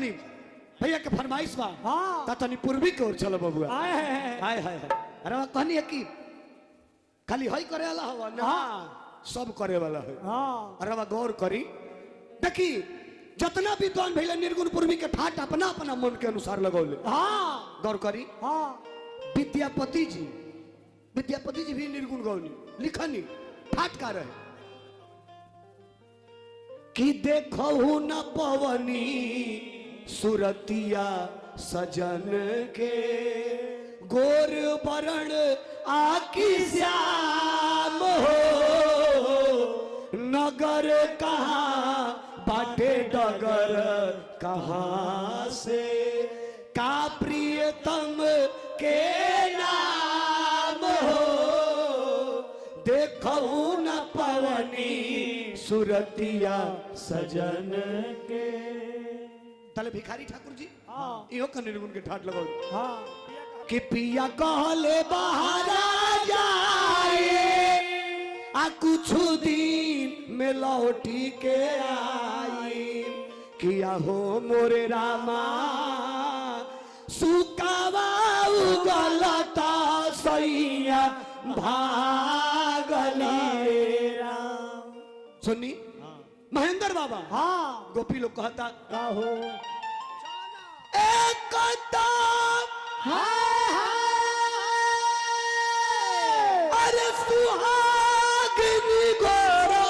तनी भैया के फरमाइश बा हाँ ता तनी पूर्वी की ओर चलो बबुआ हाय हाय हाय हाय अरे वह कहनी है कि खाली हई करे वाला हवा ना सब करे वाला है हाँ अरे वह गौर करी देखी जितना विद्वान भैया निर्गुण पूर्वी के ठाट अपना अपना मन के अनुसार लगौले हाँ गौर करी हाँ विद्यापति जी भी निर्गुण गौनी लिखनी ठाट का रहे कि देखो न पवनी सुरतिया सजन के गोर बरण आकी श्याम हो नगर कहाँ बाटे डगर कहाँ से का प्रियतम के नाम हो देखो न पवनी सुरतिया सजन के तले भिखारी ठाकुर जी हाँ इहो का निर्गुण के ठाट लगाओ हाँ कि पिया कहले बाहर जाए आ कुछ दिन में लौटी के आई किया हो मोरे रामा सुकावा गलता सैया भागली राम सुनी महेंद्र बाबा हाँ गोपी लोग कहता का हो एक अरे सुहागिनी गोरो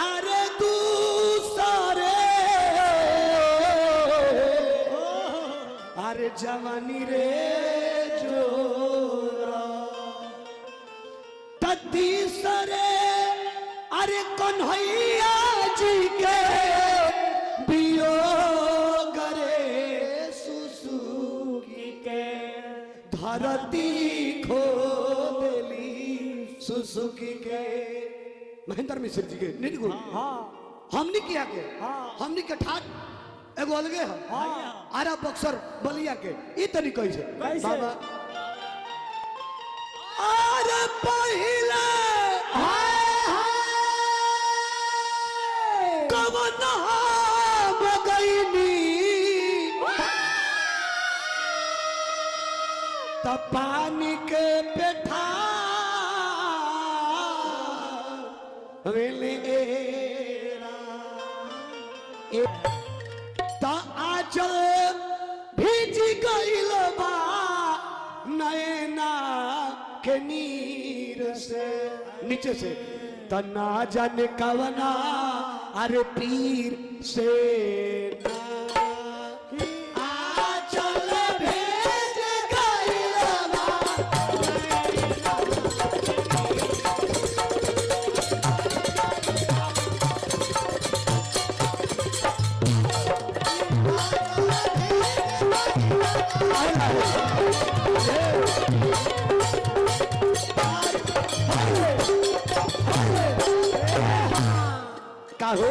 अरे दूसरे अरे जवानी रे जोरा तीसरे अरे कन्हैया जी के वियोग रे सुसुकी के धरती खो देली सुसुकी के महेंद्र मिश्र जी के निर्गुण हाँ हमने किया के हाँ हमने के ठाट एगो अलगे है हाँ आरा बक्सर बलिया के ई तरीके से कैसे? बाबा अरे पहले कवन बगैनी त पानी के पेठा त आचल भीज गइल बा नैना के नीर से नीचे से तना जाने कवना अरे पीर से आचल भेज गइल बा का हो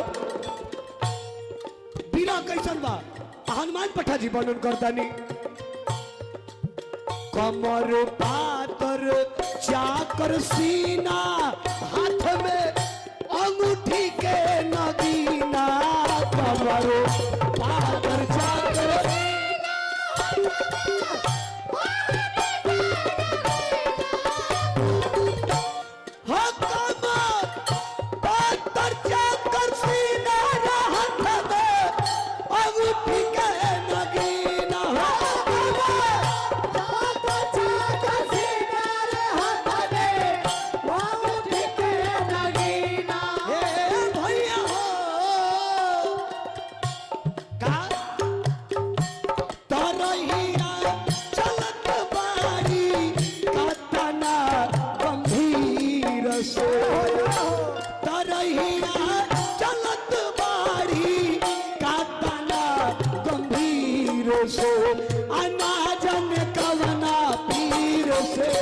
बिना कैसन बा हनुमान पठा जी वर्णन करतानी कमर पातर चाकर सीना हाथ में अंगूठी के नगीना कमर पातर चाकर से अनाजन कवना पीर से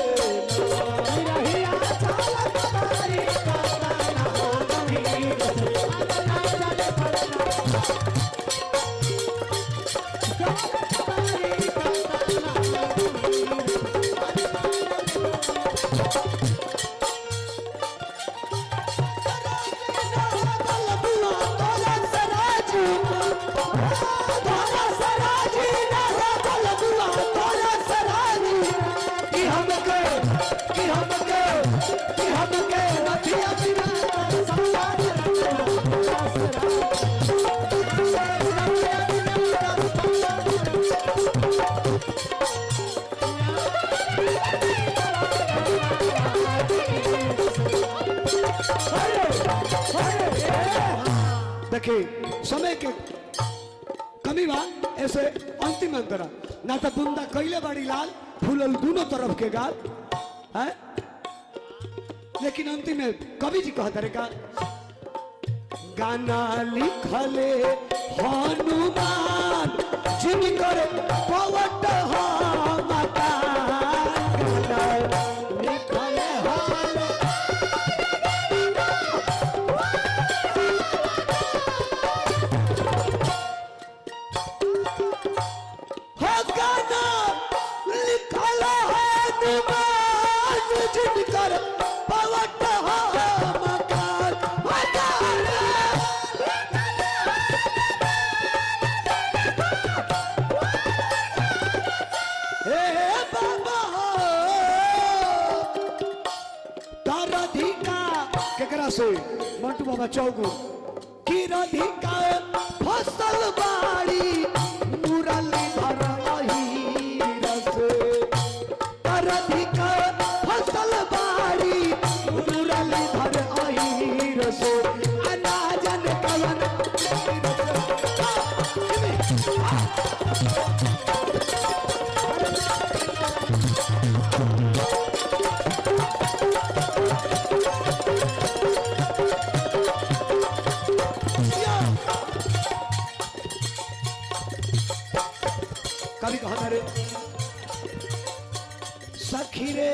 देखिए समय के कमी बा ऐसे अंतिम अंतरा ना तो बुंदा कैले बड़ी लाल फूलल दोनों तरफ के गाल है लेकिन अंतिम में कवि जी कहते रहे का गाना लिखले हनुमान जिनकर पवट हो मकान गाना लिखले गाना लिखल हनुमान जिनकर पवट हो मकान हे बाबा राधिका केकरा से मंटू बाबा चौगु की राधिका फसल बाड़ी मुरली भरही रस राधिका फसल बाड़ी मुरली भरही रस अनाजन कवन कभी कहा रे सखी रे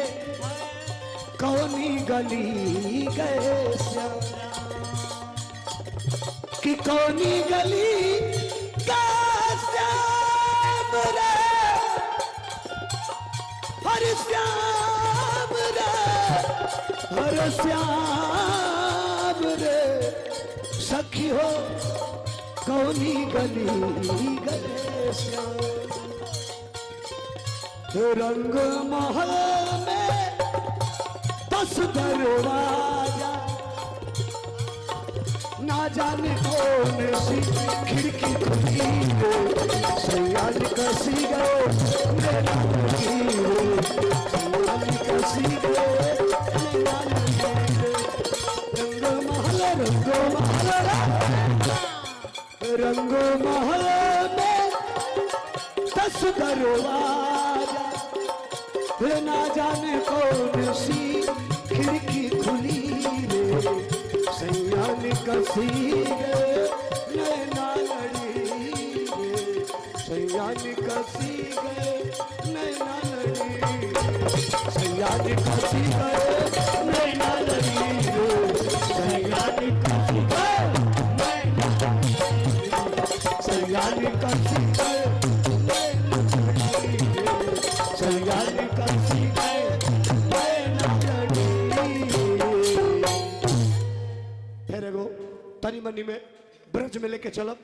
कौनी गली गए श्याम कि कौनी गली गए श्याम रे हर श्याम रे हर श्याम रे सखी हो कौनी गली गए श्याम रंग महल में 10 दरवाजा ना जाने कौन सी खिड़की खुली हो सयान कसी गए मेरा लगी हो सयान कसी गए मेरा लगी हो रंग महल रंग महल में 10 दरवाजा ना जाने कौन सी खिड़की खुली रे सयान कसी रे नैना लड़ी रे सयान कसी गए नैना लड़ी सयान कसी गए नैना लड़ी रे सयान कसी गए सयान कसी गए सयान कसी गए नैना लड़ी फिर एगो तनी मनी में ब्रज में लेके चलब